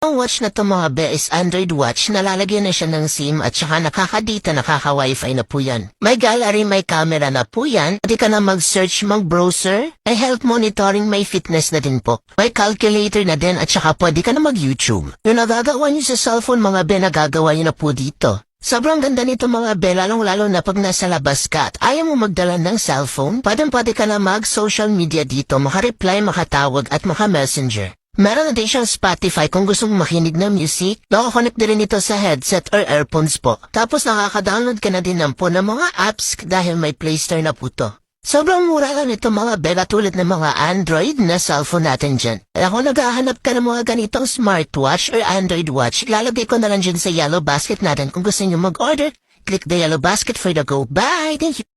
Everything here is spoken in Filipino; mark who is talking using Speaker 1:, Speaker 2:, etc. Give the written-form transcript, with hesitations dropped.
Speaker 1: Ang watch na to mga be is Android watch, nalalagyan na siya ng SIM at saka nakakadita, nakaka-wifi na po yan. May gallery, may camera na po yan. Pwede ka na mag-search, mag-browser. May health monitoring, may fitness na din po. May calculator na din at saka pwede ka na mag-YouTube. Yung nagagawa nyo sa cellphone mga be, nagagawa nyo na po dito. Sobrang ganda nito mga be, lalong-lalo na pag nasa labas ka at ayaw mo magdala ng cellphone, pwede ka na mag-social media dito, maka-reply, makatawag at maka-messenger. Meron na din siyang Spotify kung gusto mong makinig ng music. Nakakonect din ito sa headset or earphones po. Tapos nakaka-download ka na din po ng mga apps dahil may Play Store na po to. Sobrang mura lang ito mga bela tulad ng mga Android na cellphone natin dyan. Kung naghahanap ka ng mga ganitong smartwatch or Android watch, lalagay ko na lang dyan sa yellow basket natin. Kung gusto nyo mag-order, click the yellow basket for the go. Bye! Thank you!